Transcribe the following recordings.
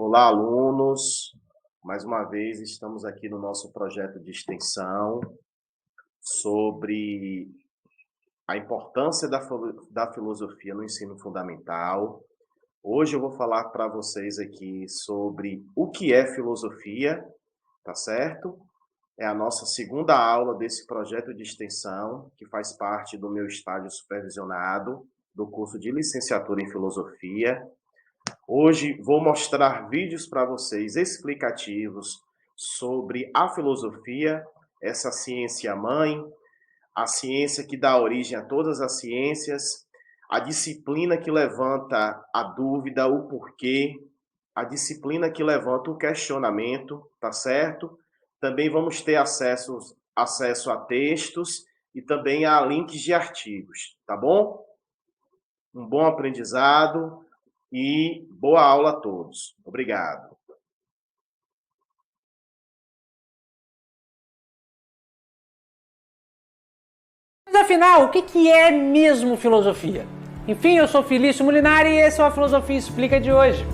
Olá, alunos. Mais uma vez estamos aqui no nosso projeto de extensão sobre a importância da filosofia no ensino fundamental. Hoje eu vou falar para vocês aqui sobre o que é filosofia, tá certo? É a nossa segunda aula desse projeto de extensão, que faz parte do meu estágio supervisionado do curso de licenciatura em filosofia. Hoje vou mostrar vídeos para vocês explicativos sobre a filosofia, essa ciência mãe, a ciência que dá origem a todas as ciências, a disciplina que levanta a dúvida, o porquê, a disciplina que levanta o questionamento, tá certo? Também vamos ter acesso a textos e também a links de artigos, tá bom? Um bom aprendizado e boa aula a todos. Obrigado. Mas afinal, o que é mesmo filosofia? Enfim, eu sou Felício Molinari e esse é o A Filosofia Explica de hoje.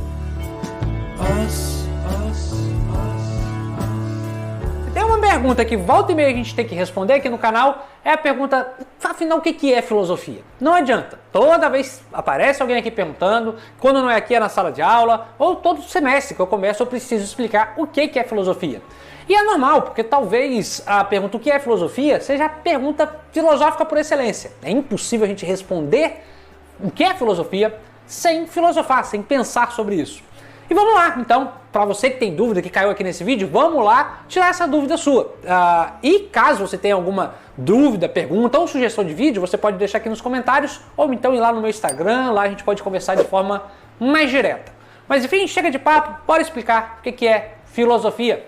Tem uma pergunta que volta e meia a gente tem que responder aqui no canal, é a pergunta, afinal, o que é filosofia? Não adianta, toda vez aparece alguém aqui perguntando, quando não é aqui é na sala de aula, ou todo semestre que eu começo eu preciso explicar o que é filosofia. E é normal, porque talvez a pergunta o que é filosofia seja a pergunta filosófica por excelência. É impossível a gente responder o que é filosofia sem filosofar, sem pensar sobre isso. E vamos lá, então, para você que tem dúvida, que caiu aqui nesse vídeo, vamos lá tirar essa dúvida sua. E caso você tenha alguma dúvida, pergunta ou sugestão de vídeo, você pode deixar aqui nos comentários, ou então ir lá no meu Instagram, lá a gente pode conversar de forma mais direta. Mas enfim, chega de papo, bora explicar o que é filosofia.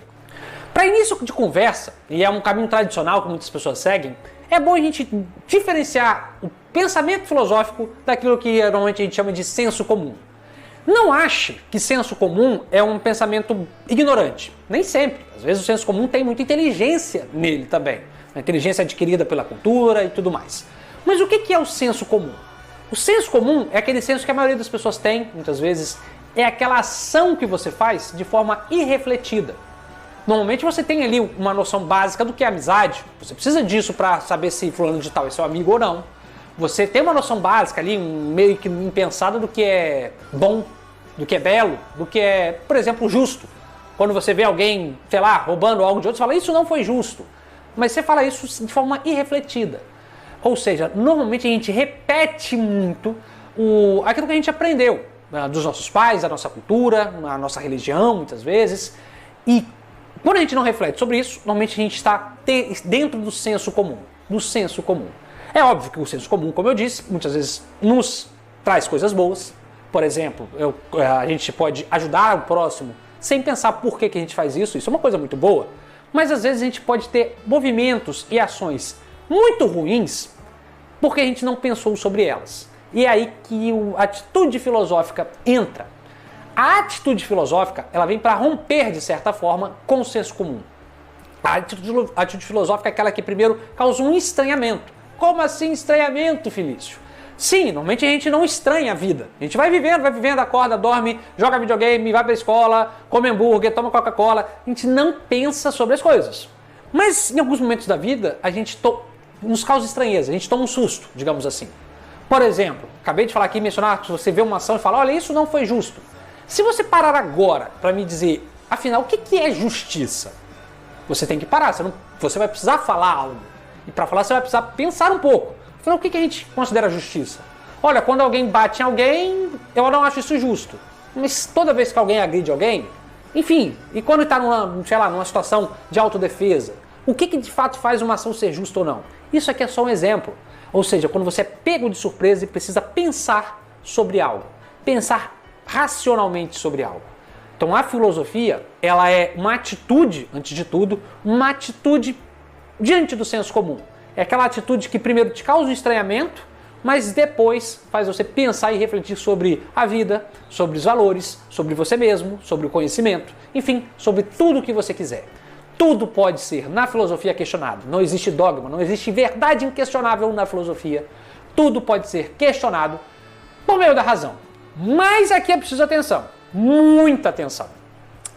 Para início de conversa, e é um caminho tradicional que muitas pessoas seguem, é bom a gente diferenciar o pensamento filosófico daquilo que normalmente a gente chama de senso comum. Não ache que senso comum é um pensamento ignorante. Nem sempre. Às vezes o senso comum tem muita inteligência nele também. A inteligência adquirida pela cultura e tudo mais. Mas o que é o senso comum? O senso comum é aquele senso que a maioria das pessoas tem, muitas vezes, é aquela ação que você faz de forma irrefletida. Normalmente você tem ali uma noção básica do que é amizade. Você precisa disso para saber se fulano de tal é seu amigo ou não. Você tem uma noção básica ali, meio que impensada do que é bom, do que é belo, do que é, por exemplo, justo. Quando você vê alguém, sei lá, roubando algo de outro, você fala, isso não foi justo. Mas você fala isso de forma irrefletida. Ou seja, normalmente a gente repete muito aquilo que a gente aprendeu dos nossos pais, da nossa cultura, a nossa religião, muitas vezes. E quando a gente não reflete sobre isso, normalmente a gente está dentro do senso comum. Do senso comum. É óbvio que o senso comum, como eu disse, muitas vezes nos traz coisas boas. Por exemplo, a gente pode ajudar o próximo sem pensar por que a gente faz isso. Isso é uma coisa muito boa. Mas às vezes a gente pode ter movimentos e ações muito ruins porque a gente não pensou sobre elas. E é aí que a atitude filosófica entra. A atitude filosófica, ela vem para romper, de certa forma, com o senso comum. A atitude filosófica é aquela que primeiro causa um estranhamento. Como assim estranhamento, Felício? Sim, normalmente a gente não estranha a vida. A gente vai vivendo, acorda, dorme, joga videogame, vai pra escola, come hambúrguer, toma Coca-Cola. A gente não pensa sobre as coisas. Mas em alguns momentos da vida, a gente nos causa estranheza, a gente toma um susto, digamos assim. Por exemplo, acabei de falar aqui, mencionar que você vê uma ação e fala, olha, isso não foi justo. Se você parar agora para me dizer, afinal, o que é justiça? Você tem que parar, você vai precisar falar algo. E para falar você vai precisar pensar um pouco. Afinal, o que a gente considera justiça? Olha, quando alguém bate em alguém, eu não acho isso justo. Mas toda vez que alguém agride alguém, enfim, e quando está numa situação de autodefesa, o que de fato faz uma ação ser justa ou não? Isso aqui é só um exemplo. Ou seja, quando você é pego de surpresa e precisa pensar sobre algo. Pensar racionalmente sobre algo. Então a filosofia, ela é uma atitude, antes de tudo, uma atitude diante do senso comum. É aquela atitude que primeiro te causa um estranhamento, mas depois faz você pensar e refletir sobre a vida, sobre os valores, sobre você mesmo, sobre o conhecimento, enfim, sobre tudo o que você quiser. Tudo pode ser, na filosofia, questionado. Não existe dogma, não existe verdade inquestionável na filosofia. Tudo pode ser questionado por meio da razão. Mas aqui é preciso atenção. muita atenção.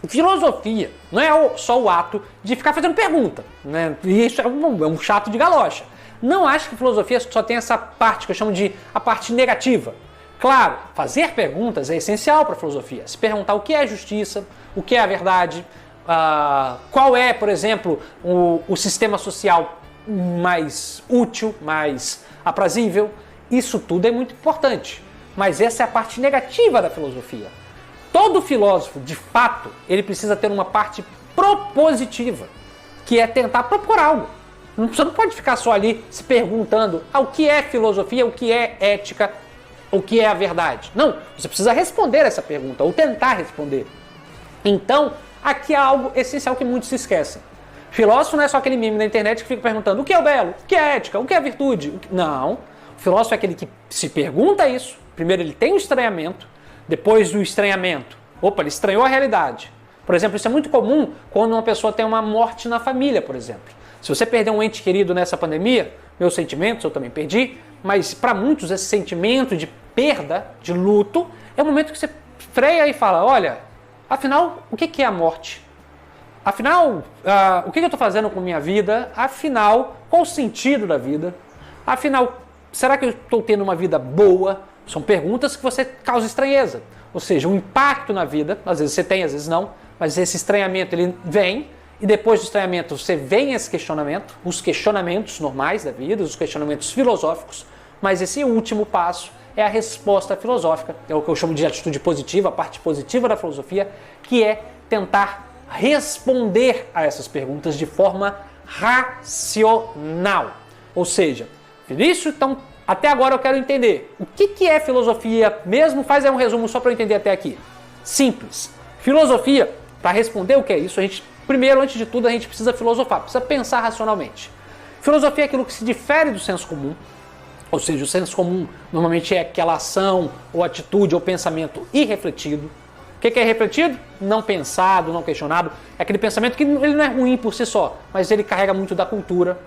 Filosofia não é só o ato de ficar fazendo pergunta, né? E isso é um chato de galocha. Não acho que filosofia só tem essa parte que eu chamo de a parte negativa. Claro, fazer perguntas é essencial para a filosofia. Se perguntar o que é justiça, o que é a verdade, qual é, por exemplo, o sistema social mais útil, mais aprazível, isso tudo é muito importante. Mas essa é a parte negativa da filosofia. Todo filósofo, de fato, ele precisa ter uma parte propositiva, que é tentar propor algo. Você não pode ficar só ali se perguntando o que é filosofia, o que é ética, o que é a verdade. Não, você precisa responder essa pergunta, ou tentar responder. Então, aqui há algo essencial que muitos se esquecem. Filósofo não é só aquele meme na internet que fica perguntando o que é o belo, o que é ética, o que é virtude. Não, o filósofo é aquele que se pergunta isso, primeiro ele tem um estranhamento, depois do estranhamento, ele estranhou a realidade. Por exemplo, isso é muito comum quando uma pessoa tem uma morte na família, por exemplo. Se você perdeu um ente querido nessa pandemia, meus sentimentos, eu também perdi, mas para muitos esse sentimento de perda, de luto, é o momento que você freia e fala, olha, afinal, o que é a morte? Afinal, o que eu estou fazendo com a minha vida? Afinal, qual o sentido da vida? Afinal, será que eu estou tendo uma vida boa? São perguntas que você causa estranheza. Ou seja, um impacto na vida, às vezes você tem, às vezes não, mas esse estranhamento ele vem, e depois do estranhamento você vem esse questionamento, os questionamentos normais da vida, os questionamentos filosóficos, mas esse último passo é a resposta filosófica, é o que eu chamo de atitude positiva, a parte positiva da filosofia, que é tentar responder a essas perguntas de forma racional. Ou seja, Vinícius, então, até agora eu quero entender o que é filosofia mesmo, faz aí um resumo só para eu entender até aqui. Simples. Filosofia, para responder o que é isso, primeiro, antes de tudo, a gente precisa filosofar, precisa pensar racionalmente. Filosofia é aquilo que se difere do senso comum, ou seja, o senso comum normalmente é aquela ação, ou atitude, ou pensamento irrefletido. O que é refletido? Não pensado, não questionado. É aquele pensamento que ele não é ruim por si só, mas ele carrega muito da cultura.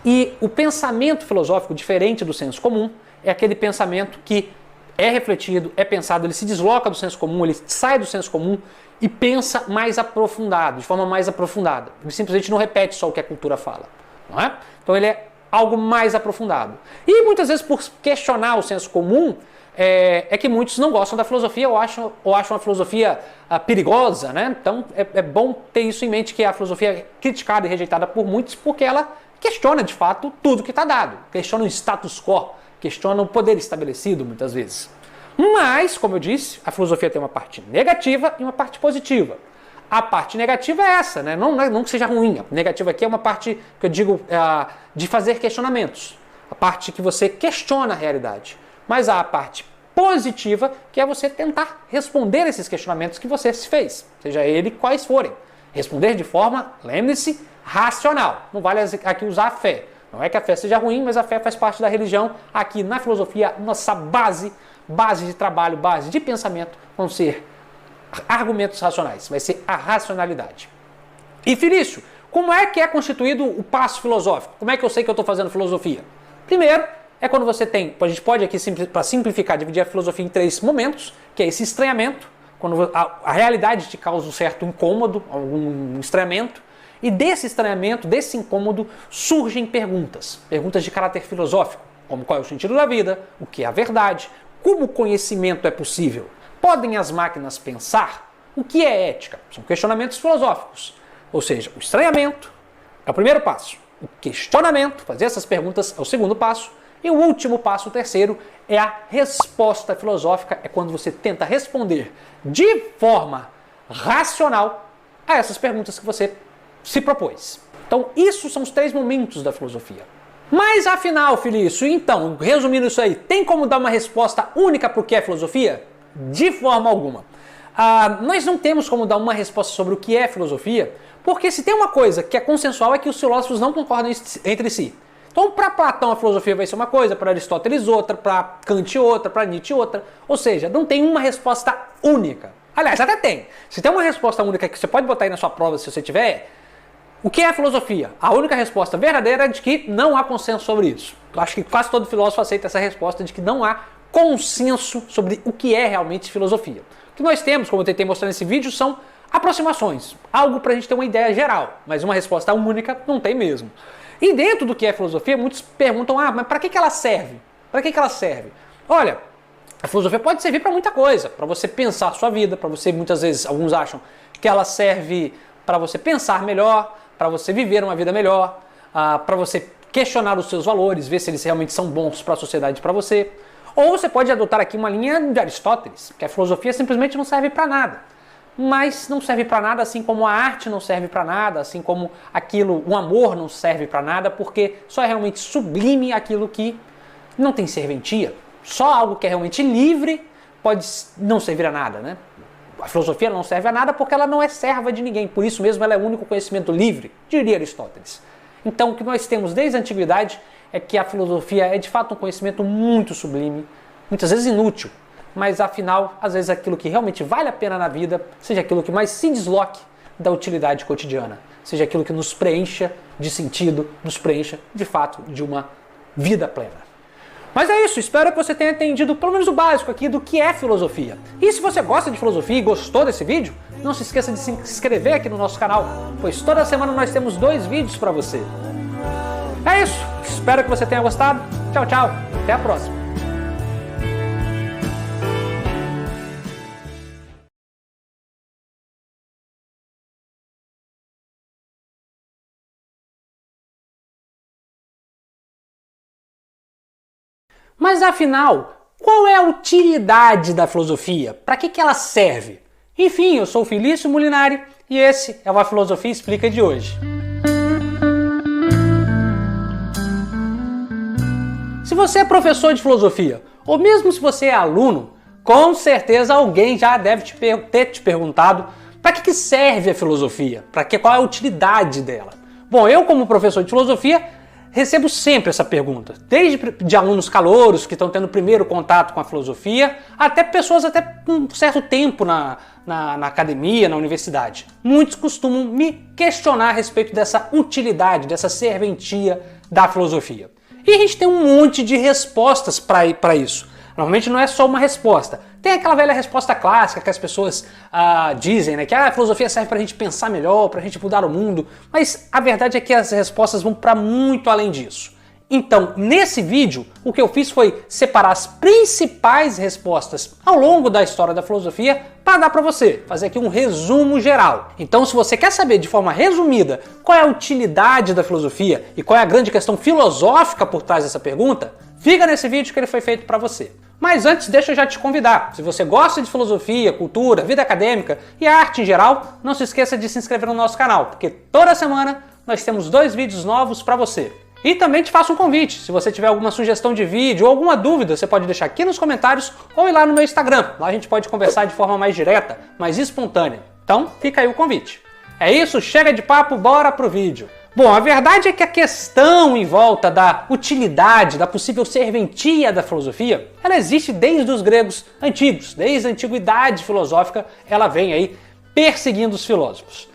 E o pensamento filosófico, diferente do senso comum, é aquele pensamento que é refletido, é pensado, ele se desloca do senso comum, ele sai do senso comum e pensa mais aprofundado, de forma mais aprofundada. Ele simplesmente não repete só o que a cultura fala, não é? Então ele é algo mais aprofundado. E muitas vezes por questionar o senso comum, é que muitos não gostam da filosofia ou acham a filosofia perigosa, né? Então é bom ter isso em mente, que a filosofia é criticada e rejeitada por muitos porque ela questiona de fato tudo que está dado, questiona o status quo, questiona o poder estabelecido muitas vezes. Mas, como eu disse, a filosofia tem uma parte negativa e uma parte positiva. A parte negativa é essa, né? Não que seja ruim. A negativa aqui é uma parte que eu digo de fazer questionamentos. A parte que você questiona a realidade. Mas há a parte positiva, que é você tentar responder esses questionamentos que você se fez, seja ele quais forem. Responder de forma, lembre-se, racional. Não vale aqui usar a fé. Não é que a fé seja ruim, mas a fé faz parte da religião. Aqui na filosofia, nossa base de trabalho, base de pensamento vão ser argumentos racionais, vai ser a racionalidade. E Felício, como é que é constituído o passo filosófico? Como é que eu sei que eu estou fazendo filosofia? Primeiro, é quando você tem, a gente pode aqui, para simplificar, dividir a filosofia em 3 momentos, que é esse estranhamento, quando a realidade te causa um certo incômodo, algum estranhamento, e desse estranhamento, desse incômodo, surgem perguntas de caráter filosófico, como qual é o sentido da vida, o que é a verdade, como o conhecimento é possível, podem as máquinas pensar, o que é ética? São questionamentos filosóficos, ou seja, o estranhamento é o primeiro passo, o questionamento, fazer essas perguntas é o segundo passo, e o último passo, o terceiro, é a resposta filosófica, é quando você tenta responder de forma racional a essas perguntas que você se propôs. Então, isso são os 3 momentos da filosofia. Mas afinal, Felício, então, resumindo isso aí, tem como dar uma resposta única para o que é filosofia? De forma alguma. Nós não temos como dar uma resposta sobre o que é filosofia, porque se tem uma coisa que é consensual é que os filósofos não concordam entre si. Então, para Platão a filosofia vai ser uma coisa, para Aristóteles outra, para Kant outra, para Nietzsche outra. Ou seja, não tem uma resposta única. Aliás, até tem. Se tem uma resposta única que você pode botar aí na sua prova se você tiver, o que é filosofia? A única resposta verdadeira é de que não há consenso sobre isso. Eu acho que quase todo filósofo aceita essa resposta de que não há consenso sobre o que é realmente filosofia. que nós temos, como eu tentei mostrar nesse vídeo, são aproximações, algo para a gente ter uma ideia geral, mas uma resposta única não tem mesmo. E dentro do que é filosofia, muitos perguntam, mas para que ela serve? Para que ela serve? Olha, a filosofia pode servir para muita coisa, para você pensar a sua vida, para você, muitas vezes, alguns acham que ela serve para você pensar melhor, para você viver uma vida melhor, para você questionar os seus valores, ver se eles realmente são bons para a sociedade e para você. Ou você pode adotar aqui uma linha de Aristóteles, que a filosofia simplesmente não serve para nada. Mas não serve para nada, assim como a arte não serve para nada, assim como o amor não serve para nada, porque só é realmente sublime aquilo que não tem serventia. Só algo que é realmente livre pode não servir a nada, né? A filosofia não serve a nada porque ela não é serva de ninguém, por isso mesmo ela é o único conhecimento livre, diria Aristóteles. Então o que nós temos desde a antiguidade é que a filosofia é de fato um conhecimento muito sublime, muitas vezes inútil, mas afinal, às vezes aquilo que realmente vale a pena na vida, seja aquilo que mais se desloque da utilidade cotidiana, seja aquilo que nos preencha de sentido, nos preencha de fato de uma vida plena. Mas é isso, espero que você tenha entendido pelo menos o básico aqui do que é filosofia. E se você gosta de filosofia e gostou desse vídeo, não se esqueça de se inscrever aqui no nosso canal, pois toda semana nós temos 2 vídeos para você. É isso, espero que você tenha gostado. Tchau, tchau, até a próxima. Mas afinal, qual é a utilidade da filosofia? Para que ela serve? Enfim, eu sou o Felício Molinari e esse é o A Filosofia Explica de hoje. Se você é professor de filosofia, ou mesmo se você é aluno, com certeza alguém já deve ter te perguntado para que serve a filosofia? Qual é a utilidade dela? Bom, eu como professor de filosofia recebo sempre essa pergunta, desde de alunos calouros que estão tendo primeiro contato com a filosofia, até pessoas até com um certo tempo na academia, na universidade. Muitos costumam me questionar a respeito dessa utilidade, dessa serventia da filosofia. E a gente tem um monte de respostas para isso. Normalmente não é só uma resposta. Tem aquela velha resposta clássica que as pessoas dizem, né? Que a filosofia serve para a gente pensar melhor, para a gente mudar o mundo. Mas a verdade é que as respostas vão para muito além disso. Então, nesse vídeo, o que eu fiz foi separar as principais respostas ao longo da história da filosofia para dar para você, fazer aqui um resumo geral. Então, se você quer saber de forma resumida qual é a utilidade da filosofia e qual é a grande questão filosófica por trás dessa pergunta, fica nesse vídeo que ele foi feito para você. Mas antes, deixa eu já te convidar. Se você gosta de filosofia, cultura, vida acadêmica e arte em geral, não se esqueça de se inscrever no nosso canal, porque toda semana nós temos 2 vídeos novos para você. E também te faço um convite, se você tiver alguma sugestão de vídeo ou alguma dúvida, você pode deixar aqui nos comentários ou ir lá no meu Instagram. Lá a gente pode conversar de forma mais direta, mais espontânea. Então, fica aí o convite. É isso, chega de papo, bora pro vídeo. Bom, a verdade é que a questão em volta da utilidade, da possível serventia da filosofia, ela existe desde os gregos antigos, desde a antiguidade filosófica, ela vem aí perseguindo os filósofos.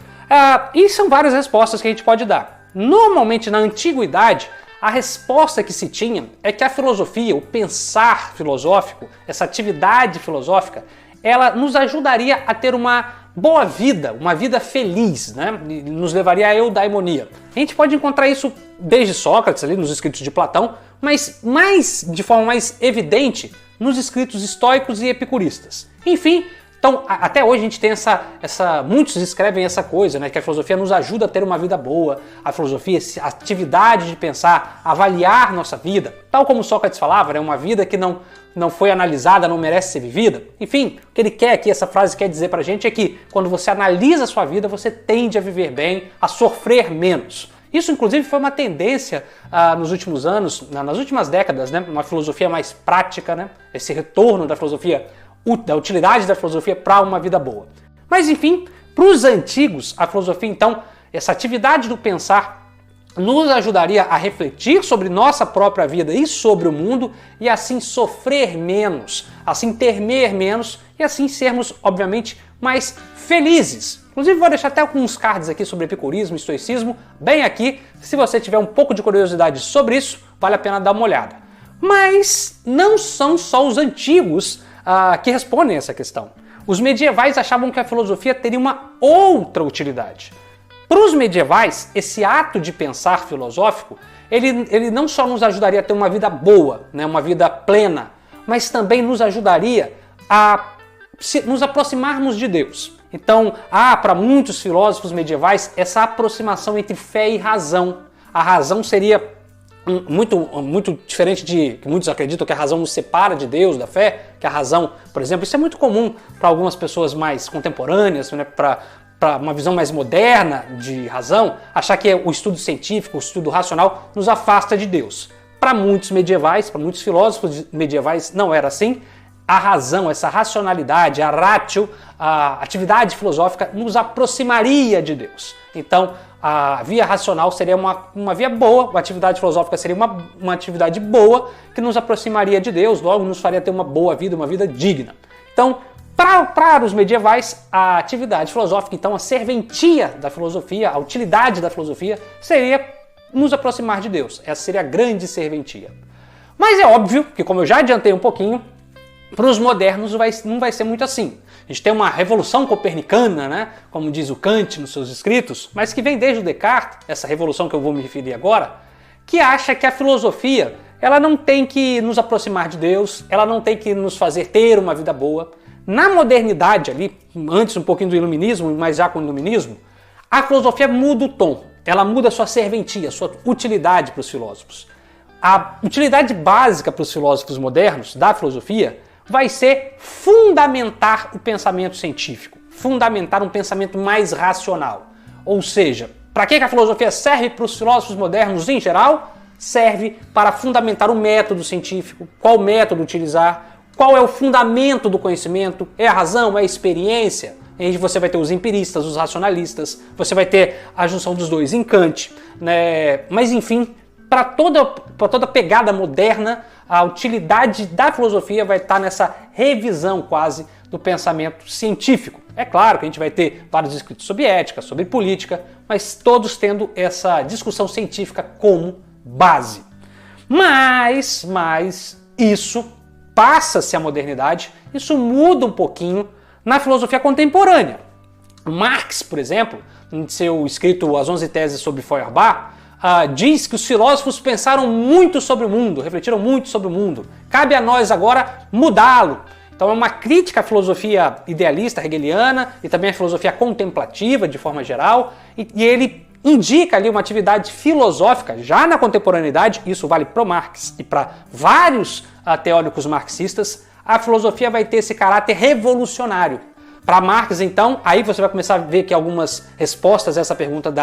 E são várias respostas que a gente pode dar. Normalmente, na antiguidade, a resposta que se tinha é que a filosofia, o pensar filosófico, essa atividade filosófica, ela nos ajudaria a ter uma boa vida, uma vida feliz, né? Nos levaria à eudaimonia. A gente pode encontrar isso desde Sócrates, ali nos escritos de Platão, mas de forma mais evidente nos escritos estoicos e epicuristas. Enfim, então, até hoje a gente tem muitos escrevem essa coisa, né, que a filosofia nos ajuda a ter uma vida boa, a filosofia, a atividade de pensar, avaliar nossa vida, tal como Sócrates falava, né, uma vida que não foi analisada, não merece ser vivida. Enfim, o que ele quer aqui, essa frase quer dizer pra gente é que quando você analisa a sua vida, você tende a viver bem, a sofrer menos. Isso, inclusive, foi uma tendência nos últimos anos, nas últimas décadas, né, uma filosofia mais prática, né, esse retorno da filosofia, da utilidade da filosofia para uma vida boa. Mas enfim, para os antigos, a filosofia então, essa atividade do pensar nos ajudaria a refletir sobre nossa própria vida e sobre o mundo e assim sofrer menos, assim temer menos e assim sermos, obviamente, mais felizes. Inclusive vou deixar até alguns cards aqui sobre epicurismo e estoicismo bem aqui, se você tiver um pouco de curiosidade sobre isso, vale a pena dar uma olhada. Mas não são só os antigos que respondem essa questão. Os medievais achavam que a filosofia teria uma outra utilidade. Para os medievais, esse ato de pensar filosófico, ele não só nos ajudaria a ter uma vida boa, né, uma vida plena, mas também nos ajudaria a nos aproximarmos de Deus. Então, há para muitos filósofos medievais essa aproximação entre fé e razão. A razão seria muito diferente de que muitos acreditam que a razão nos separa de Deus, da fé, que a razão, por exemplo, isso é muito comum para algumas pessoas mais contemporâneas, né, para uma visão mais moderna de razão, achar que o estudo científico, o estudo racional nos afasta de Deus. Para muitos medievais, para muitos filósofos medievais, não era assim. A razão, essa racionalidade, a ratio, a atividade filosófica nos aproximaria de Deus. Então, a via racional seria uma via boa, a atividade filosófica seria uma atividade boa que nos aproximaria de Deus, logo nos faria ter uma boa vida, uma vida digna. Então, para os medievais, a atividade filosófica, então a serventia da filosofia, a utilidade da filosofia, seria nos aproximar de Deus. Essa seria a grande serventia. Mas é óbvio que, como eu já adiantei um pouquinho, para os modernos não vai ser muito assim. A gente tem uma revolução copernicana, né, como diz o Kant nos seus escritos, mas que vem desde o Descartes, essa revolução que eu vou me referir agora, que acha que a filosofia ela não tem que nos aproximar de Deus, ela não tem que nos fazer ter uma vida boa. Na modernidade ali, antes um pouquinho do iluminismo, mas já com o iluminismo, a filosofia muda o tom, ela muda a sua serventia, a sua utilidade para os filósofos. A utilidade básica para os filósofos modernos da filosofia vai ser fundamentar o pensamento científico, fundamentar um pensamento mais racional. Ou seja, para que a filosofia serve para os filósofos modernos em geral? Serve para fundamentar o método científico, qual método utilizar, qual é o fundamento do conhecimento, é a razão, é a experiência. Aí você vai ter os empiristas, os racionalistas, você vai ter a junção dos dois em Kant, né? Mas enfim, para toda pegada moderna, a utilidade da filosofia vai estar nessa revisão quase do pensamento científico. É claro que a gente vai ter vários escritos sobre ética, sobre política, mas todos tendo essa discussão científica como base. Mas isso passa-se a modernidade, isso muda um pouquinho na filosofia contemporânea. Marx, por exemplo, em seu escrito As 11 Teses sobre Feuerbach, diz que os filósofos pensaram muito sobre o mundo, refletiram muito sobre o mundo. Cabe a nós agora mudá-lo. Então é uma crítica à filosofia idealista hegeliana e também à filosofia contemplativa de forma geral, e ele indica ali uma atividade filosófica já na contemporaneidade, isso vale para o Marx e para vários teóricos marxistas. A filosofia vai ter esse caráter revolucionário. Para Marx, então, aí você vai começar a ver que algumas respostas a essa pergunta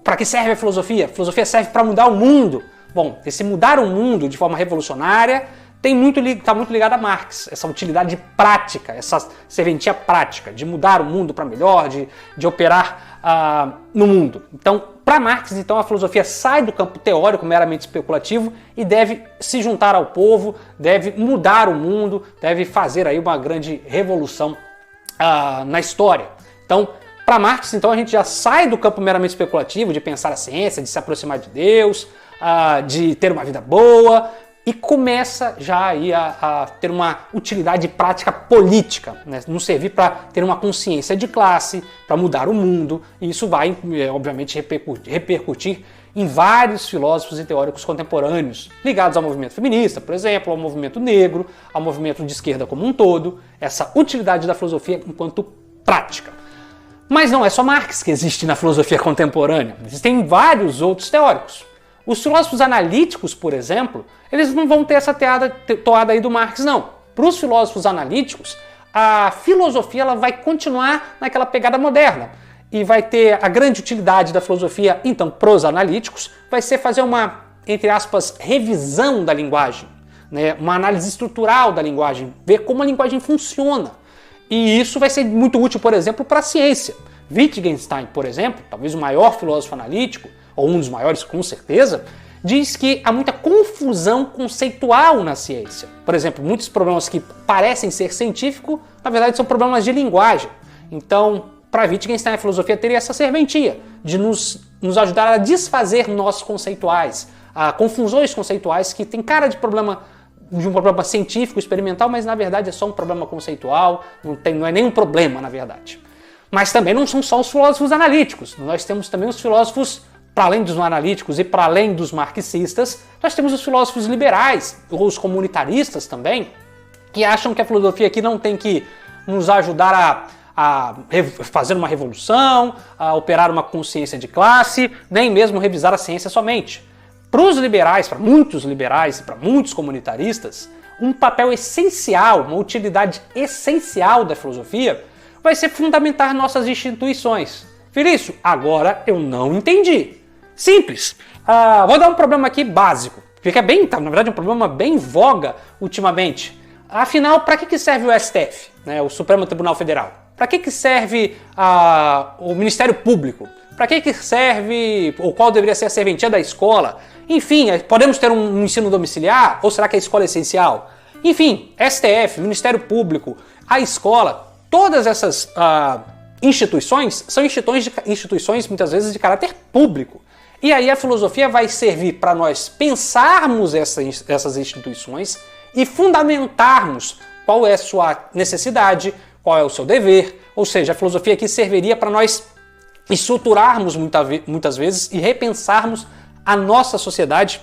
para que serve a filosofia? A filosofia serve para mudar o mundo. Bom, esse mudar o mundo de forma revolucionária está muito ligado a Marx, essa utilidade prática, essa serventia prática de mudar o mundo para melhor, de operar no mundo. Então, para Marx, então, a filosofia sai do campo teórico meramente especulativo e deve se juntar ao povo, deve mudar o mundo, deve fazer aí uma grande revolução na história. Então, para Marx, então, a gente já sai do campo meramente especulativo, de pensar a ciência, de se aproximar de Deus, de ter uma vida boa, e começa já aí a ter uma utilidade prática política, né? Nos servir para ter uma consciência de classe, para mudar o mundo, e isso vai, obviamente, repercutir em vários filósofos e teóricos contemporâneos, ligados ao movimento feminista, por exemplo, ao movimento negro, ao movimento de esquerda como um todo, essa utilidade da filosofia enquanto prática. Mas não é só Marx que existe na filosofia contemporânea, existem vários outros teóricos. Os filósofos analíticos, por exemplo, eles não vão ter essa toada aí do Marx, não. Para os filósofos analíticos, a filosofia ela vai continuar naquela pegada moderna. E vai ter a grande utilidade da filosofia, então, para os analíticos, vai ser fazer uma, entre aspas, revisão da linguagem, né? Uma análise estrutural da linguagem, ver como a linguagem funciona. E isso vai ser muito útil, por exemplo, para a ciência. Wittgenstein, por exemplo, talvez o maior filósofo analítico, ou um dos maiores com certeza, diz que há muita confusão conceitual na ciência. Por exemplo, muitos problemas que parecem ser científicos, na verdade são problemas de linguagem. Então, para Wittgenstein, a filosofia teria essa serventia de nos ajudar a desfazer nós conceituais, confusões conceituais que tem cara de problema de um problema científico, experimental, mas na verdade é só um problema conceitual, não é nenhum problema, na verdade. Mas também não são só os filósofos analíticos, nós temos também os filósofos, para além dos analíticos e para além dos marxistas, nós temos os filósofos liberais, ou os comunitaristas também, que acham que a filosofia aqui não tem que nos ajudar a fazer uma revolução, a operar uma consciência de classe, nem mesmo revisar a ciência somente. Para os liberais, para muitos liberais e para muitos comunitaristas, um papel essencial, uma utilidade essencial da filosofia vai ser fundamentar nossas instituições. Felício, agora eu não entendi. Simples. Vou dar um problema aqui básico, porque na verdade é um problema bem em voga ultimamente. Afinal, para que serve o STF, né, o Supremo Tribunal Federal? Para que serve o Ministério Público? Para que serve, ou qual deveria ser a serventia da escola? Enfim, podemos ter um ensino domiciliar? Ou será que a escola é essencial? Enfim, STF, Ministério Público, a escola, todas essas instituições são instituições muitas vezes de caráter público. E aí a filosofia vai servir para nós pensarmos essas instituições e fundamentarmos qual é a sua necessidade, qual é o seu dever. Ou seja, a filosofia aqui serviria para nós estruturarmos muitas vezes e repensarmos a nossa sociedade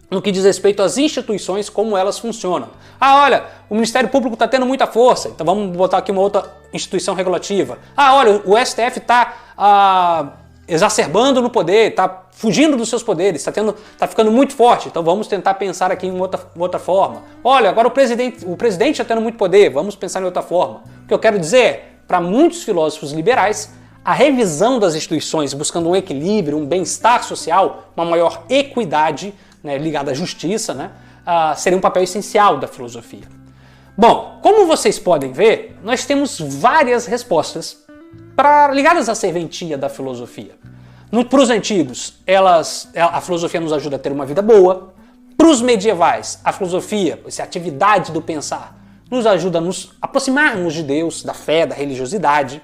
no que diz respeito às instituições, como elas funcionam. Olha, o Ministério Público está tendo muita força, então vamos botar aqui uma outra instituição regulativa. Olha, o STF está exacerbando no poder, está fugindo dos seus poderes, está ficando muito forte, então vamos tentar pensar aqui em outra forma. Olha, agora o presidente está tendo muito poder, vamos pensar em outra forma. O que eu quero dizer é, para muitos filósofos liberais, a revisão das instituições buscando um equilíbrio, um bem-estar social, uma maior equidade, né, ligada à justiça, né, seria um papel essencial da filosofia. Bom, como vocês podem ver, nós temos várias respostas ligadas à serventia da filosofia. Para os antigos, a filosofia nos ajuda a ter uma vida boa. Para os medievais, a filosofia, essa atividade do pensar, nos ajuda a nos aproximarmos de Deus, da fé, da religiosidade.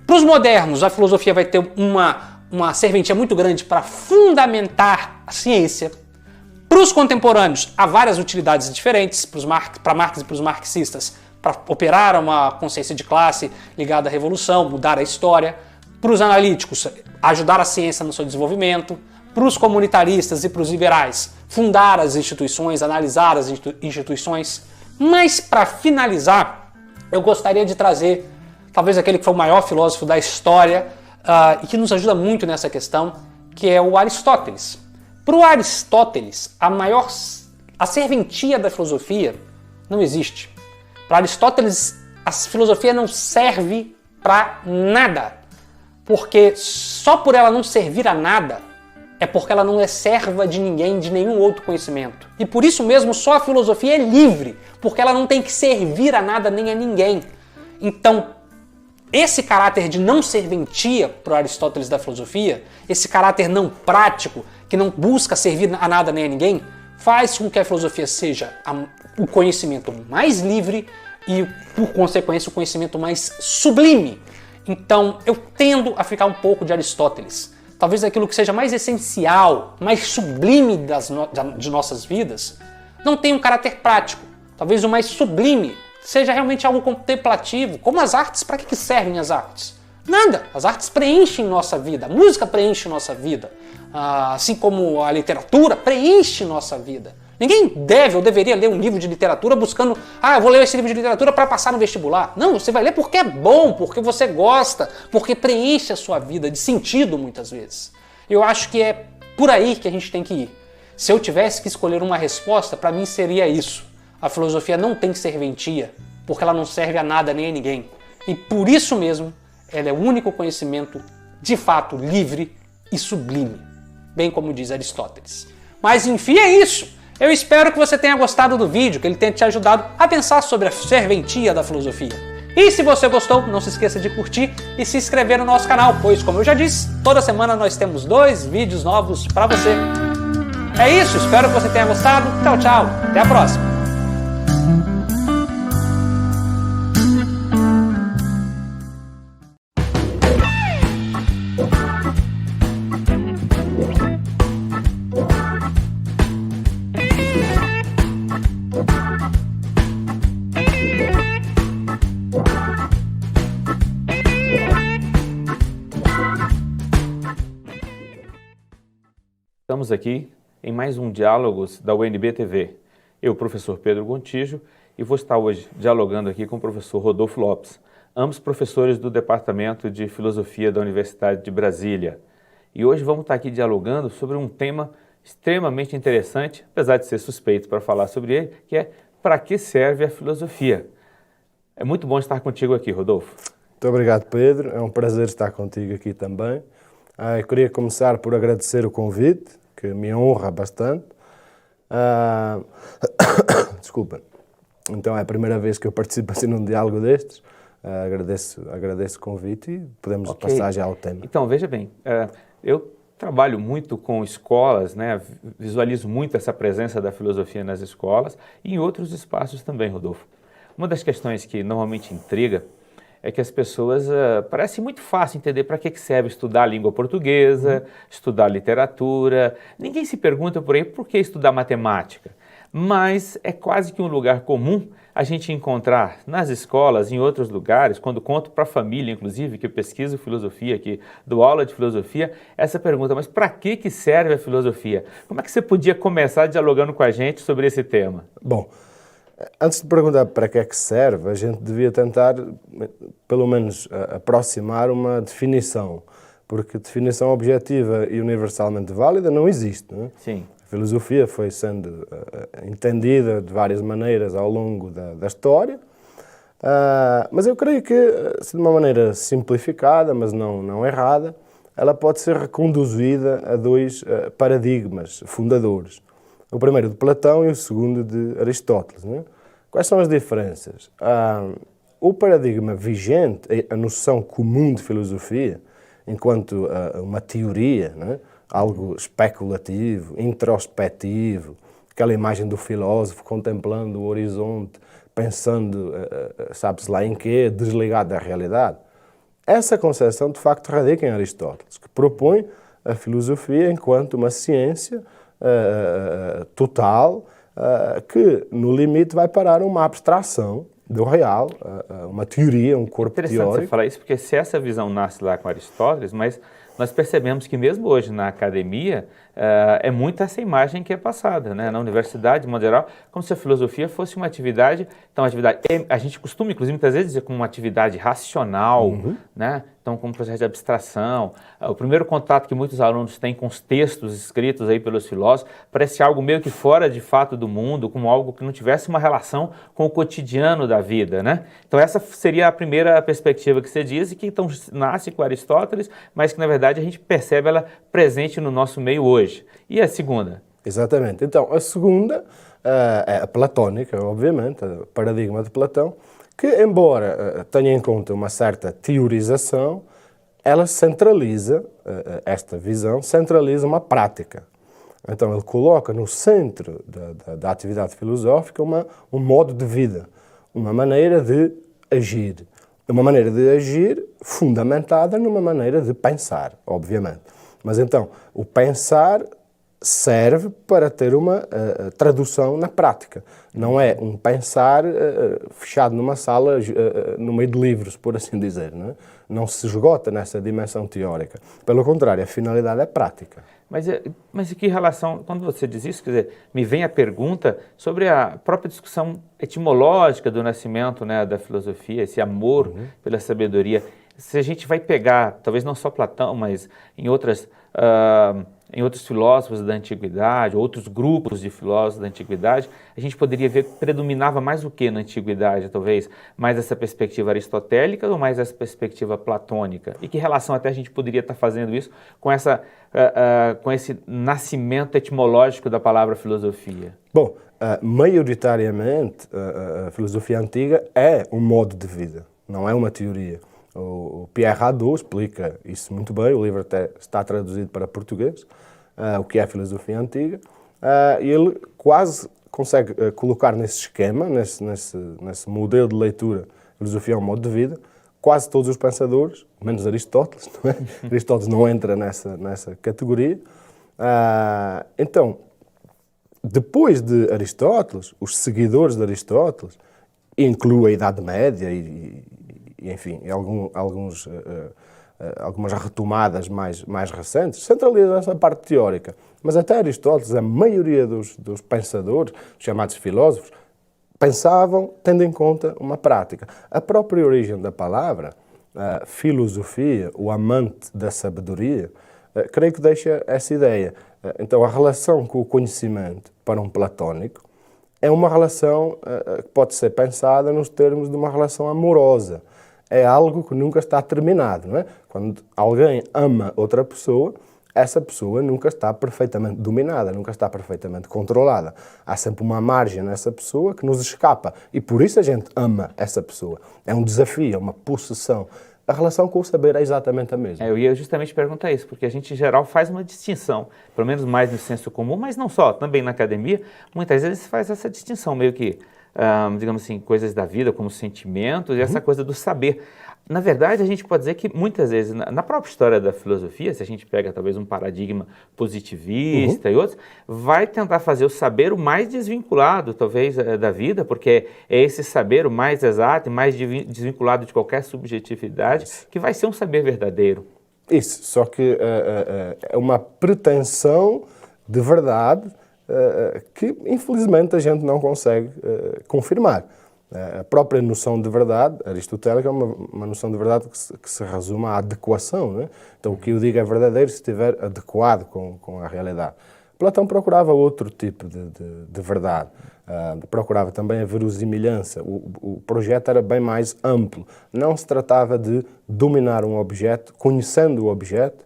Para os modernos, a filosofia vai ter uma serventia muito grande para fundamentar a ciência. Para os contemporâneos, há várias utilidades diferentes, para Marx e para os marxistas, para operar uma consciência de classe ligada à revolução, mudar a história. Para os analíticos, ajudar a ciência no seu desenvolvimento. Para os comunitaristas e para os liberais, fundar as instituições, analisar as instituições. Mas, para finalizar, eu gostaria de trazer talvez aquele que foi o maior filósofo da história e que nos ajuda muito nessa questão, que é o Aristóteles. Para o Aristóteles, a serventia da filosofia não existe. Para Aristóteles, a filosofia não serve para nada, porque só por ela não servir a nada, é porque ela não é serva de ninguém, de nenhum outro conhecimento. E por isso mesmo, só a filosofia é livre, porque ela não tem que servir a nada nem a ninguém. Então, esse caráter de não serventia para Aristóteles da filosofia, esse caráter não prático, que não busca servir a nada nem a ninguém, faz com que a filosofia seja o conhecimento mais livre e, por consequência, o conhecimento mais sublime. Então, eu tendo a ficar um pouco de Aristóteles. Talvez aquilo que seja mais essencial, mais sublime de nossas vidas, não tenha um caráter prático. Talvez o mais sublime seja realmente algo contemplativo, como as artes. Para que servem as artes? Nada. As artes preenchem nossa vida, a música preenche nossa vida, assim como a literatura preenche nossa vida. Ninguém deve ou deveria ler um livro de literatura buscando, eu vou ler esse livro de literatura para passar no vestibular. Não, você vai ler porque é bom, porque você gosta, porque preenche a sua vida de sentido muitas vezes. Eu acho que é por aí que a gente tem que ir. Se eu tivesse que escolher uma resposta, para mim seria isso. A filosofia não tem serventia, porque ela não serve a nada nem a ninguém. E por isso mesmo, ela é o único conhecimento de fato livre e sublime, bem como diz Aristóteles. Mas enfim, é isso. Eu espero que você tenha gostado do vídeo, que ele tenha te ajudado a pensar sobre a serventia da filosofia. E se você gostou, não se esqueça de curtir e se inscrever no nosso canal, pois, como eu já disse, toda semana nós temos 2 vídeos novos para você. É isso, espero que você tenha gostado. Tchau, tchau. Até a próxima. Bye. Estamos aqui em mais um Diálogos da UNB TV. Eu, professor Pedro Gontijo, e vou estar hoje dialogando aqui com o professor Rodolfo Lopes, ambos professores do Departamento de Filosofia da Universidade de Brasília. E hoje vamos estar aqui dialogando sobre um tema extremamente interessante, apesar de ser suspeito para falar sobre ele, que é para que serve a filosofia? É muito bom estar contigo aqui, Rodolfo. Muito obrigado, Pedro. É um prazer estar contigo aqui também. Eu queria começar por agradecer o convite, que me honra bastante. Desculpa. Então é a primeira vez que eu participo assim num diálogo destes. Agradeço o convite e podemos passar já ao tema. Então, veja bem, eu trabalho muito com escolas, né? Visualizo muito essa presença da filosofia nas escolas e em outros espaços também, Rodolfo. Uma das questões que normalmente intriga é que as pessoas, parece muito fácil entender para que serve estudar a língua portuguesa, estudar literatura. Ninguém se pergunta por aí por que estudar matemática. Mas é quase que um lugar comum a gente encontrar nas escolas, em outros lugares, quando conto para a família, inclusive, que eu pesquiso filosofia, que dou aula de filosofia, essa pergunta, mas para que serve a filosofia? Como é que você podia começar dialogando com a gente sobre esse tema? Bom, antes de perguntar para que é que serve, a gente devia tentar, pelo menos, aproximar uma definição, porque definição objetiva e universalmente válida não existe, não é? Sim. A filosofia foi sendo entendida de várias maneiras ao longo da história, mas eu creio que, de uma maneira simplificada, mas não errada, ela pode ser reconduzida a dois paradigmas fundadores. O primeiro de Platão e o segundo de Aristóteles. Né? Quais são as diferenças? O paradigma vigente, a noção comum de filosofia, enquanto uma teoria, né? Algo especulativo, introspectivo, aquela imagem do filósofo contemplando o horizonte, pensando, sabe-se lá em quê, desligado da realidade. Essa concepção, de facto, radica em Aristóteles, que propõe a filosofia enquanto uma ciência total, que no limite vai parar uma abstração do real, uma teoria, um corpo teórico. Interessante você falar isso, porque se essa visão nasce lá com Aristóteles, mas nós percebemos que mesmo hoje na academia é muito essa imagem que é passada, né? Na universidade, de modo geral, como se a filosofia fosse uma atividade, então a gente costuma, inclusive, muitas vezes dizer como uma atividade racional, né? Então, como um processo de abstração. O primeiro contato que muitos alunos têm com os textos escritos aí pelos filósofos parece algo meio que fora de fato do mundo, como algo que não tivesse uma relação com o cotidiano da vida, né? Então, essa seria a primeira perspectiva que você diz, e que então nasce com Aristóteles, mas que, na verdade, a gente percebe ela presente no nosso meio hoje. E a segunda? Exatamente. Então, a segunda é a platônica, obviamente, o paradigma de Platão, que, embora tenha em conta uma certa teorização, ela centraliza, esta visão, centraliza uma prática. Então, ele coloca no centro da atividade filosófica um modo de vida, uma maneira de agir. Uma maneira de agir fundamentada numa maneira de pensar, obviamente. Mas então, o pensar serve para ter uma tradução na prática. Não é um pensar fechado numa sala, no meio de livros, por assim dizer. Não se esgota nessa dimensão teórica. Pelo contrário, a finalidade é prática. Mas que relação, quando você diz isso, quer dizer, me vem a pergunta sobre a própria discussão etimológica do nascimento, né, da filosofia, esse amor pela sabedoria. Se a gente vai pegar, talvez não só Platão, mas em outros filósofos da antiguidade, outros grupos de filósofos da antiguidade, a gente poderia ver que predominava mais o que na antiguidade, talvez? Mais essa perspectiva aristotélica ou mais essa perspectiva platônica? E que relação até a gente poderia estar fazendo isso com esse nascimento etimológico da palavra filosofia? Bom, maioritariamente a filosofia antiga é um modo de vida, não é uma teoria. O Pierre Hadot explica isso muito bem, o livro até está traduzido para português, o que é a filosofia antiga, e ele quase consegue colocar nesse esquema, nesse modelo de leitura, filosofia é um modo de vida, quase todos os pensadores, menos Aristóteles, não é? Aristóteles não entra nessa categoria. Então, depois de Aristóteles, os seguidores de Aristóteles, incluem a Idade Média e enfim, alguns algumas retomadas mais recentes, centralizam essa parte teórica. Mas até Aristóteles, a maioria dos pensadores, chamados filósofos, pensavam tendo em conta uma prática. A própria origem da palavra, a filosofia, o amante da sabedoria, creio que deixa essa ideia. Então, a relação com o conhecimento para um platónico é uma relação que pode ser pensada nos termos de uma relação amorosa. É algo que nunca está terminado, não é? Quando alguém ama outra pessoa, essa pessoa nunca está perfeitamente dominada, nunca está perfeitamente controlada. Há sempre uma margem nessa pessoa que nos escapa e por isso a gente ama essa pessoa. É um desafio, é uma possessão. A relação com o saber é exatamente a mesma. Eu ia justamente perguntar isso, porque a gente, em geral, faz uma distinção, pelo menos mais no senso comum, mas não só, também na academia, muitas vezes se faz essa distinção, meio que, digamos assim, coisas da vida, como sentimentos, e essa coisa do saber. Na verdade, a gente pode dizer que muitas vezes, na própria história da filosofia, se a gente pega talvez um paradigma positivista e outros, vai tentar fazer o saber o mais desvinculado, talvez, da vida, porque é esse saber o mais exato e mais desvinculado de qualquer subjetividade, que vai ser um saber verdadeiro. Isso, só que é uma pretensão de verdade que, infelizmente, a gente não consegue confirmar. A própria noção de verdade, aristotélica, é uma noção de verdade que se resume à adequação, não é? Então, o que eu digo é verdadeiro se estiver adequado com a realidade. Platão procurava outro tipo de verdade. Procurava também a verosimilhança. O projeto era bem mais amplo. Não se tratava de dominar um objeto, conhecendo o objeto,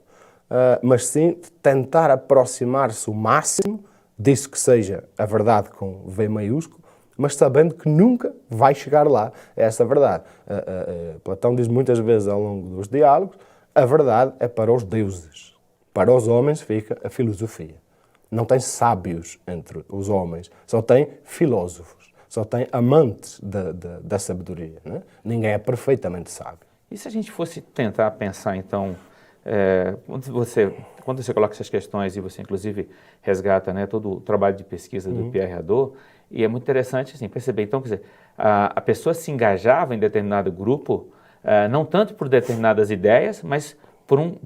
mas sim de tentar aproximar-se o máximo disso que seja a verdade com V maiúsculo, mas sabendo que nunca vai chegar lá a essa verdade. Platão diz muitas vezes ao longo dos diálogos, a verdade é para os deuses. Para os homens fica a filosofia. Não tem sábios entre os homens, só tem filósofos, só tem amantes da sabedoria. Não é? Ninguém é perfeitamente sábio. E se a gente fosse tentar pensar, então, quando você coloca essas questões e você, inclusive, resgata, né, todo o trabalho de pesquisa do Pierre Hadot, e é muito interessante assim, perceber, então, quer dizer, a pessoa se engajava em determinado grupo, não tanto por determinadas ideias, mas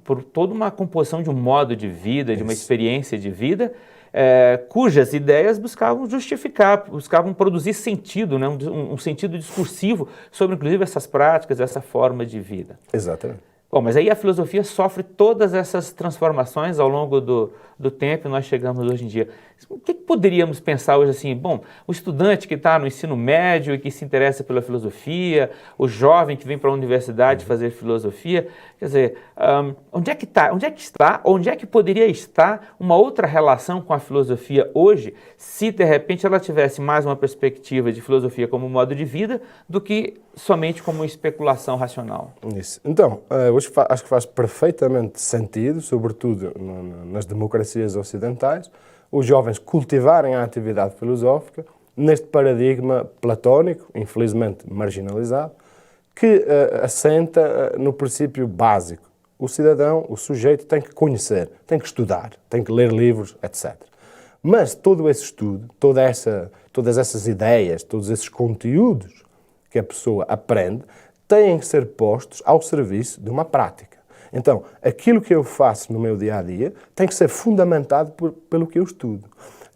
por toda uma composição de um modo de vida, de uma experiência de vida, cujas ideias buscavam justificar, buscavam produzir sentido, né, um sentido discursivo sobre, inclusive, essas práticas, essa forma de vida. Exatamente. Bom, mas aí a filosofia sofre todas essas transformações ao longo do tempo e nós chegamos hoje em dia. O que poderíamos pensar hoje assim? Bom, o estudante que está no ensino médio e que se interessa pela filosofia, o jovem que vem para a universidade fazer filosofia, quer dizer, onde é que poderia estar uma outra relação com a filosofia hoje, se de repente ela tivesse mais uma perspectiva de filosofia como modo de vida do que somente como especulação racional? Isso. Então, hoje acho que faz perfeitamente sentido, sobretudo nas democracias ocidentais, os jovens cultivarem a atividade filosófica neste paradigma platónico, infelizmente marginalizado, que assenta no princípio básico. O cidadão, o sujeito, tem que conhecer, tem que estudar, tem que ler livros, etc. Mas todo esse estudo, todas essas ideias, todos esses conteúdos que a pessoa aprende, têm que ser postos ao serviço de uma prática. Então, aquilo que eu faço no meu dia-a-dia tem que ser fundamentado pelo que eu estudo.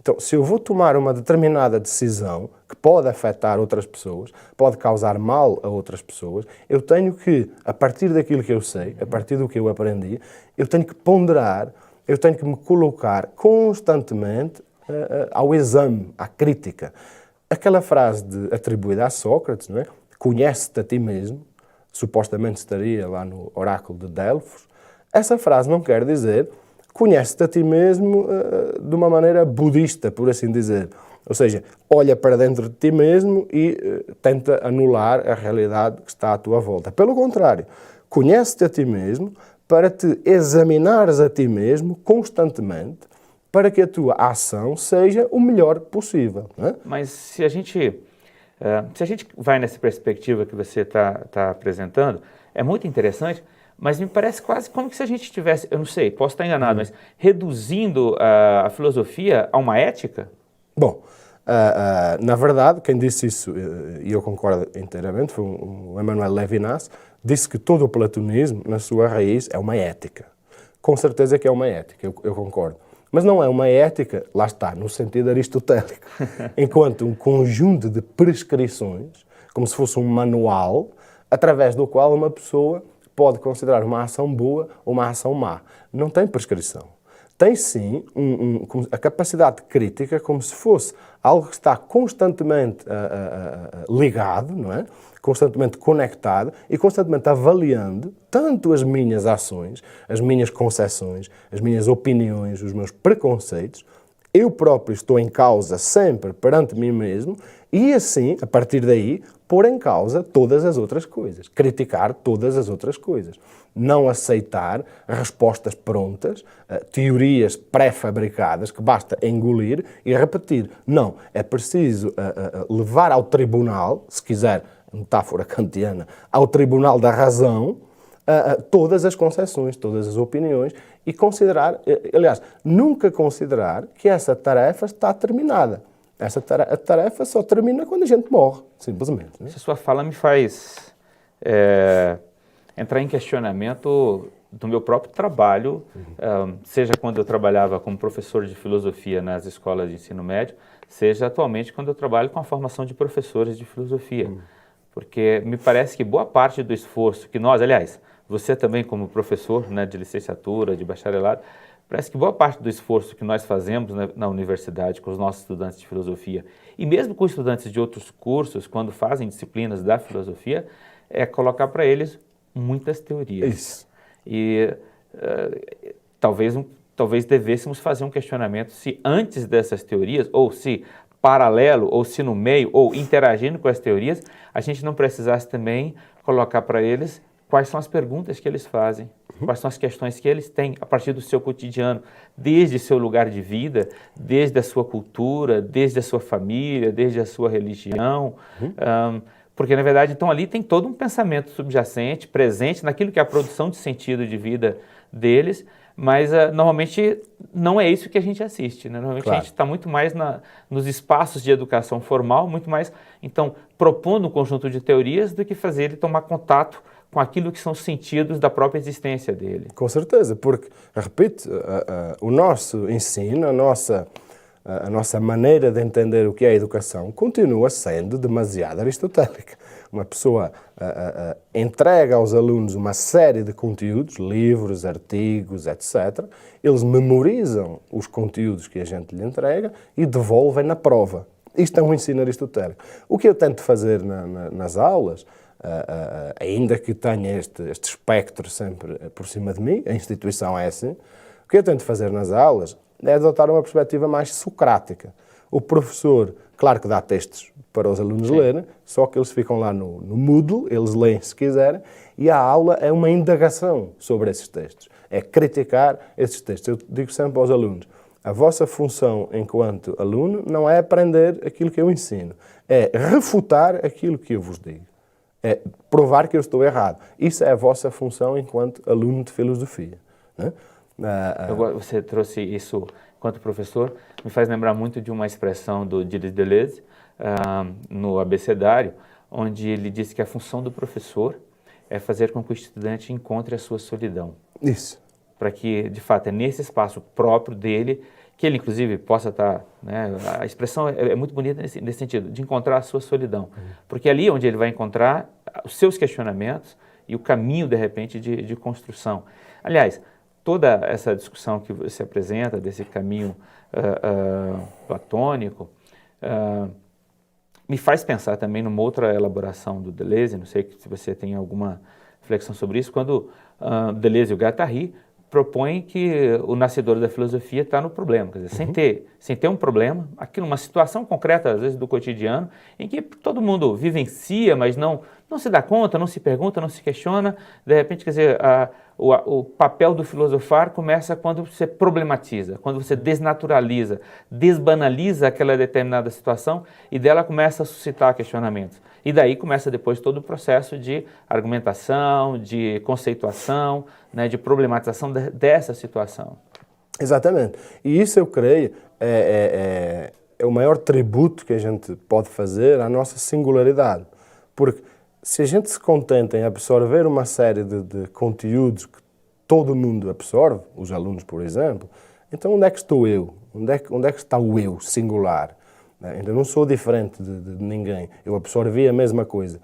Então, se eu vou tomar uma determinada decisão que pode afetar outras pessoas, pode causar mal a outras pessoas, eu tenho que, a partir daquilo que eu sei, a partir do que eu aprendi, eu tenho que ponderar, eu tenho que me colocar constantemente ao exame, à crítica. Aquela frase atribuída a Sócrates, não é? Conhece-te a ti mesmo, supostamente estaria lá no oráculo de Delfos. Essa frase não quer dizer conhece-te a ti mesmo de uma maneira budista, por assim dizer. Ou seja, olha para dentro de ti mesmo e tenta anular a realidade que está à tua volta. Pelo contrário, conhece-te a ti mesmo para te examinares a ti mesmo constantemente para que a tua ação seja o melhor possível. Não é? Mas se a gente vai nessa perspectiva que você está apresentando, é muito interessante, mas me parece quase como se a gente estivesse, eu não sei, posso estar enganado, mas reduzindo a filosofia a uma ética? Bom, Na verdade, quem disse isso, e eu concordo inteiramente, foi o Emmanuel Levinas, disse que todo o platonismo, na sua raiz, é uma ética. Com certeza que é uma ética, eu concordo. Mas não é uma ética, lá está, no sentido aristotélico, enquanto um conjunto de prescrições, como se fosse um manual, através do qual uma pessoa pode considerar uma ação boa ou uma ação má. Não tem prescrição. Tem sim a capacidade crítica como se fosse algo que está constantemente ligado, não é? Constantemente conectado e constantemente avaliando tanto as minhas ações, as minhas conceções, as minhas opiniões, os meus preconceitos. Eu próprio estou em causa sempre perante mim mesmo e assim, a partir daí, pôr em causa todas as outras coisas, criticar todas as outras coisas. Não aceitar respostas prontas, teorias pré-fabricadas que basta engolir e repetir. Não, é preciso levar ao tribunal, se quiser, metáfora kantiana, ao tribunal da razão, todas as conceções, todas as opiniões e considerar, aliás, nunca considerar que essa tarefa está terminada. A tarefa só termina quando a gente morre, simplesmente. Né? Essa sua fala me faz entrar em questionamento do meu próprio trabalho, seja quando eu trabalhava como professor de filosofia nas escolas de ensino médio, seja atualmente quando eu trabalho com a formação de professores de filosofia. Porque me parece que boa parte do esforço que nós, aliás, você também como professor, né, de licenciatura, de bacharelado, parece que boa parte do esforço que nós fazemos na universidade com os nossos estudantes de filosofia e mesmo com estudantes de outros cursos, quando fazem disciplinas da filosofia, é colocar para eles muitas teorias. Isso. E talvez devêssemos fazer um questionamento se antes dessas teorias, ou se paralelo, ou se no meio, ou interagindo com as teorias, a gente não precisasse também colocar para eles quais são as perguntas que eles fazem, quais são as questões que eles têm a partir do seu cotidiano, desde seu lugar de vida, desde a sua cultura, desde a sua família, desde a sua religião, porque na verdade então ali tem todo um pensamento subjacente, presente naquilo que é a produção de sentido de vida deles, mas normalmente não é isso que a gente assiste, né? Normalmente a gente está muito mais nos espaços de educação formal, muito mais, então, propondo um conjunto de teorias do que fazer ele tomar contato com aquilo que são os sentidos da própria existência dele. Com certeza, porque, repito, o nosso ensino, a nossa maneira de entender o que é a educação continua sendo demasiado aristotélica. Uma pessoa entrega aos alunos uma série de conteúdos, livros, artigos, etc. Eles memorizam os conteúdos que a gente lhe entrega e devolvem na prova. Isto é um ensino aristotélico. O que eu tento fazer nas aulas, ainda que tenha este espectro sempre por cima de mim, a instituição é assim, o que eu tento fazer nas aulas é adotar uma perspectiva mais socrática. O professor, claro que dá textos para os alunos lerem, só que eles ficam lá no Moodle, eles leem se quiserem, e a aula é uma indagação sobre esses textos, é criticar esses textos. Eu digo sempre aos alunos, a vossa função enquanto aluno não é aprender aquilo que eu ensino, é refutar aquilo que eu vos digo, é provar que eu estou errado. Isso é a vossa função enquanto aluno de filosofia. Né? Você trouxe isso enquanto professor, me faz lembrar muito de uma expressão do Gilles Deleuze, no Abecedário, onde ele disse que a função do professor é fazer com que o estudante encontre a sua solidão. Isso. Para que, de fato, é nesse espaço próprio dele que ele, inclusive, possa estar... Né, a expressão é muito bonita nesse sentido, de encontrar a sua solidão. Porque é ali onde ele vai encontrar os seus questionamentos e o caminho, de repente, de construção. Aliás, toda essa discussão que você apresenta, desse caminho platônico, me faz pensar também numa outra elaboração do Deleuze, não sei se você tem alguma reflexão sobre isso, quando Deleuze e o Guattari propõem que o nascedor da filosofia está no problema, quer dizer, sem ter um problema, aquilo, uma situação concreta, às vezes, do cotidiano, em que todo mundo vivencia, mas não se dá conta, não se pergunta, não se questiona, de repente, quer dizer, o papel do filosofar começa quando você problematiza, quando você desnaturaliza, desbanaliza aquela determinada situação e dela começa a suscitar questionamentos. E daí começa depois todo o processo de argumentação, de conceituação, né, de problematização dessa situação. Exatamente. E isso eu creio, é o maior tributo que a gente pode fazer à nossa singularidade. Porque se a gente se contenta em absorver uma série de conteúdos que todo mundo absorve, os alunos, por exemplo, então onde é que estou eu? Onde é que está o eu singular? Ainda não sou diferente de ninguém. Eu absorvi a mesma coisa.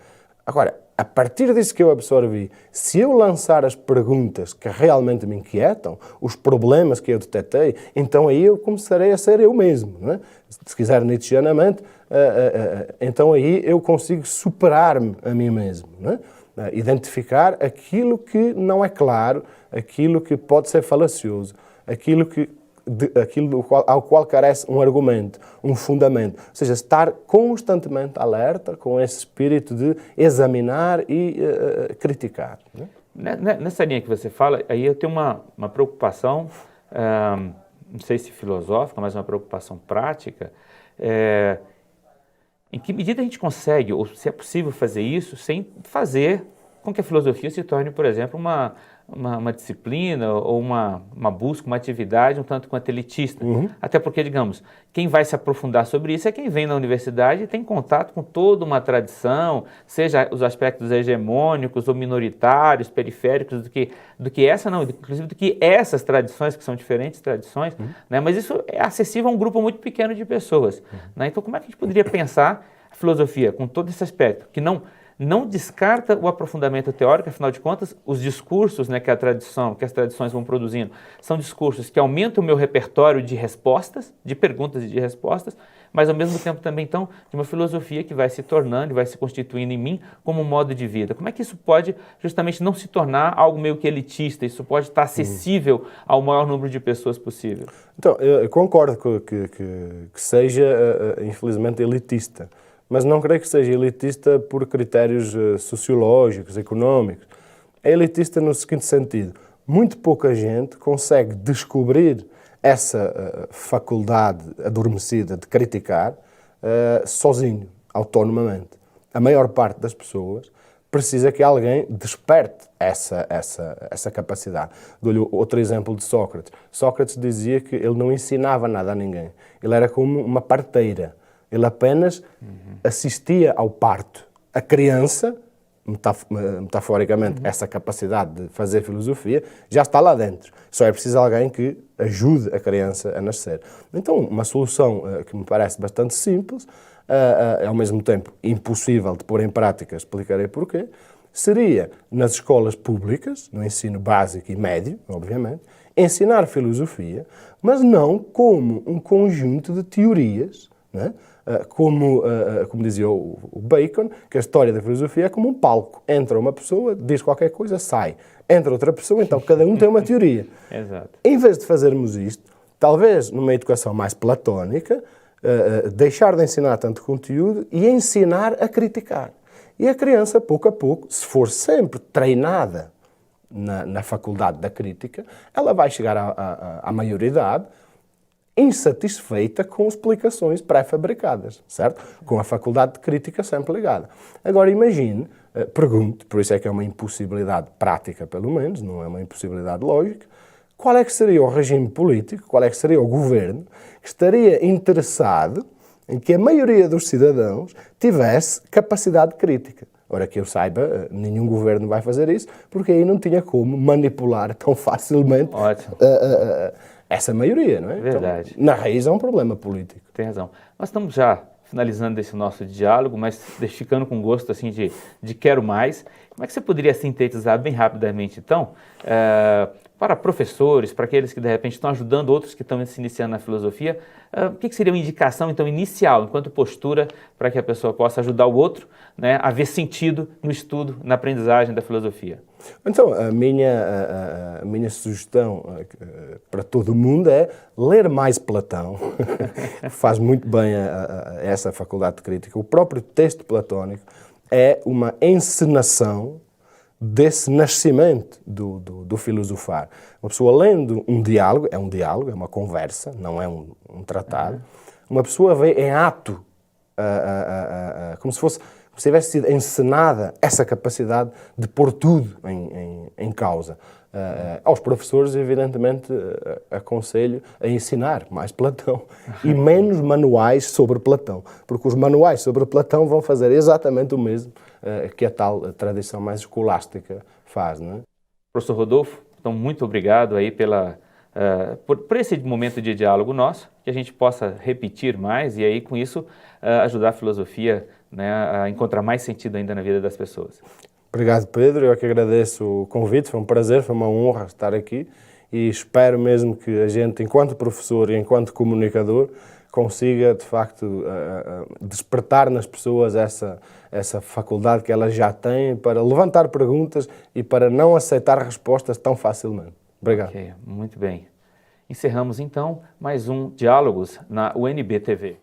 Agora, a partir disso que eu absorvi, se eu lançar as perguntas que realmente me inquietam, os problemas que eu detetei, então aí eu começarei a ser eu mesmo. Não é? Se quiser nietzscheanamente, então aí eu consigo superar-me a mim mesmo. Não é? Identificar aquilo que não é claro, aquilo que pode ser falacioso, aquilo ao qual carece um argumento, um fundamento. Ou seja, estar constantemente alerta com esse espírito de examinar e criticar. Né? Nessa linha que você fala, aí eu tenho uma preocupação, não sei se filosófica, mas uma preocupação prática. Em que medida a gente consegue, ou se é possível fazer isso, sem fazer com que a filosofia se torne, por exemplo, uma disciplina ou uma busca, uma atividade um tanto quanto elitista. Até porque, digamos, quem vai se aprofundar sobre isso é quem vem na universidade e tem contato com toda uma tradição, seja os aspectos hegemônicos ou minoritários, periféricos, inclusive do que essas tradições, que são diferentes tradições, né? Mas isso é acessível a um grupo muito pequeno de pessoas. Né? Então, como é que a gente poderia pensar a filosofia com todo esse aspecto, que não descarta o aprofundamento teórico, afinal de contas, os discursos, né, que as tradições vão produzindo, são discursos que aumentam o meu repertório de respostas, de perguntas e de respostas, mas ao mesmo tempo também, então, de uma filosofia que vai se tornando e vai se constituindo em mim como um modo de vida. Como é que isso pode justamente não se tornar algo meio que elitista? Isso pode estar acessível ao maior número de pessoas possível? Então, eu concordo que seja, infelizmente, elitista. Mas não creio que seja elitista por critérios sociológicos, económicos. É elitista no seguinte sentido: muito pouca gente consegue descobrir essa faculdade adormecida de criticar sozinho, autonomamente. A maior parte das pessoas precisa que alguém desperte essa capacidade. Dou-lhe outro exemplo de Sócrates. Sócrates dizia que ele não ensinava nada a ninguém. Ele era como uma parteira. Ele apenas assistia ao parto. A criança, metaforicamente, essa capacidade de fazer filosofia, já está lá dentro. Só é preciso alguém que ajude a criança a nascer. Então, uma solução que me parece bastante simples, ao mesmo tempo impossível de pôr em prática, explicarei porquê, seria, nas escolas públicas, no ensino básico e médio, obviamente, ensinar filosofia, mas não como um conjunto de teorias, né? Como dizia o Bacon, que a história da filosofia é como um palco. Entra uma pessoa, diz qualquer coisa, sai. Entra outra pessoa, então cada um tem uma teoria. Exato. Em vez de fazermos isto, talvez numa educação mais platónica, deixar de ensinar tanto conteúdo e ensinar a criticar. E a criança, pouco a pouco, se for sempre treinada na faculdade da crítica, ela vai chegar à maioridade insatisfeita com explicações pré-fabricadas, certo? Com a faculdade de crítica sempre ligada. Agora imagine, pergunte, por isso é que é uma impossibilidade prática pelo menos, não é uma impossibilidade lógica, qual é que seria o regime político, qual é que seria o governo que estaria interessado em que a maioria dos cidadãos tivesse capacidade crítica. Ora, que eu saiba, nenhum governo vai fazer isso, porque aí não tinha como manipular tão facilmente essa maioria, não é? Verdade. Então, na raiz é um problema político. Tem razão. Nós estamos já finalizando esse nosso diálogo, mas ficando com gosto assim de quero mais. Como é que você poderia sintetizar bem rapidamente, então, para professores, para aqueles que de repente estão ajudando outros que estão se iniciando na filosofia, o que seria uma indicação então inicial, enquanto postura, para que a pessoa possa ajudar o outro, né, a ver sentido no estudo, na aprendizagem da filosofia? Então, a minha sugestão para todo mundo é ler mais Platão. Faz muito bem a essa faculdade de crítica. O próprio texto platónico é uma encenação desse nascimento do filosofar. Uma pessoa lendo um diálogo, é uma conversa, não é um tratado. Uma pessoa vê em ato, como se se tivesse sido encenada essa capacidade de pôr tudo em causa. Aos professores, evidentemente, aconselho a ensinar mais Platão e menos manuais sobre Platão, porque os manuais sobre Platão vão fazer exatamente o mesmo que a tal tradição mais escolástica faz, não é? Professor Rodolfo, então muito obrigado aí por esse momento de diálogo nosso, que a gente possa repetir mais e aí com isso ajudar a filosofia, né, a encontrar mais sentido ainda na vida das pessoas. Obrigado, Pedro. Eu que agradeço o convite, foi um prazer, foi uma honra estar aqui e espero mesmo que a gente, enquanto professor e enquanto comunicador, consiga, de facto, despertar nas pessoas essa faculdade que elas já têm para levantar perguntas e para não aceitar respostas tão facilmente. Obrigado. Ok, muito bem. Encerramos então mais um Diálogos na UNB TV.